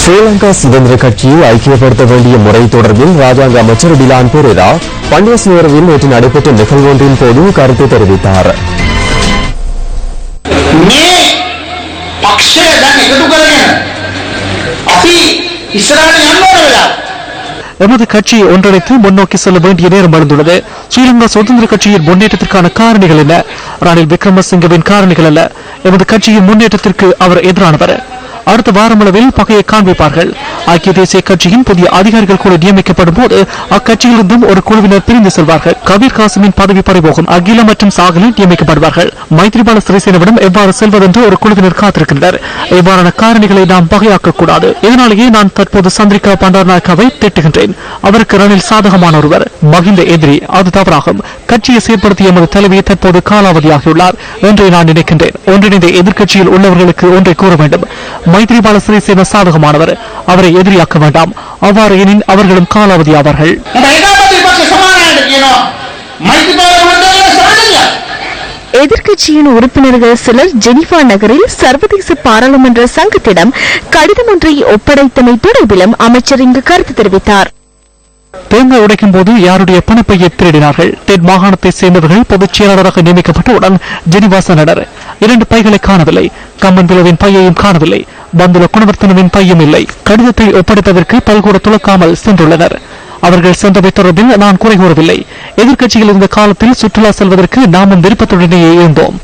ஸ்ரீலங்கா சுதந்திர கட்சியை ஐக்கியப்படுத்த வேண்டிய முறை தொடர்பில் ராஜாங்க அமைச்சர் டிலான் பெரேரா பண்டியசுவரவில் நேற்று நடைபெற்ற நிகழ்வொன்றின் போது கருத்து தெரிவித்தார். எமது கட்சியை ஒன்றிணைத்து முன்னோக்கி செல்ல வேண்டிய நேரம் வளர்ந்துள்ளது. ஸ்ரீலங்கா சுதந்திர கட்சியின் முன்னேற்றத்திற்கான காரணிகள் என்ன? ரணில் விக்ரமசிங்கவின் காரணிகள் அல்ல. எமது கட்சியின் முன்னேற்றத்திற்கு அவர் எதிரானவர். அடுத்த வாரமளவில் பகையை காண்பிப்பார்கள். ஐக்கிய தேசிய கட்சியின் புதிய அதிகாரிகள் குழு நியமிக்கப்படும் போது அக்கட்சியிலிருந்தும் ஒரு குழுவினர் பிரிந்து செல்வார்கள். கபீர் காசிமின் பதவி பறிபோகும். அகில மற்றும் சாகலில் நியமிக்கப்படுவார்கள். மைத்ரிபால சிறிசேனவிடம் எவ்வாறு செல்வதென்று ஒரு குழுவினர் காத்திருக்கின்றனர். இவ்வாறான காரணிகளை நாம் பகையாக்க கூடாது. இதனாலேயே நான் தற்போது சந்திரிகா பண்டாரநாயக்காவை திட்டுகின்றேன். அவருக்கு ரணில் சாதகமான ஒருவர், மகிந்த எதிரி. அது தவறாகும். கட்சியை செயற்படுத்திய எமது தலைவியை தற்போது காலாவதியாகியுள்ளார் என்று நான் நினைக்கின்றேன். ஒன்றிணைந்த எதிர்கட்சியில் உள்ளவர்களுக்கு ஒன்றை கூற வேண்டும். மைத்ரிபால சிறிசேன சாதகமானவர். அவரை எதிரியாக்க வேண்டாம். அவ்வாறு எனின் அவர்களும் காலாவதி ஆவார்கள். எதிர்கட்சியின் உறுப்பினர்கள் சிலர் ஜெனீவா நகரில் சர்வதேச பாராளுமன்ற சங்கத்திடம் கடிதம் ஒன்றை ஒப்படைத்தமை தொடர்பிலும் அமைச்சர் இங்கு கருத்து தெரிவித்தார். தேங்காய் உடைக்கும் போது யாருடைய பணப்பையை திருடினார்கள்? தென் மாகாணத்தை சேர்ந்தவர்கள் பொதுச் செயலாளராக நியமிக்கப்பட்டவுடன் ஜெனீவா சென்றனர். 2 பைகளை காணவில்லை. கம்மன்பிலவின் பையையும் காணவில்லை. பந்துல குணவர்த்தனவின் பையும் இல்லை. கடிதத்தை ஒப்படைப்பதற்கு பல்கூட துளக்காமல் சென்றுள்ளனர். அவர்கள் சென்றவை தொடர்பில் நான் குறை கூறவில்லை. எதிர்கட்சியில் இருந்த காலத்தில் சுற்றுலா செல்வதற்கு நாமும் விருப்பத்துடனேயே இருந்தோம்.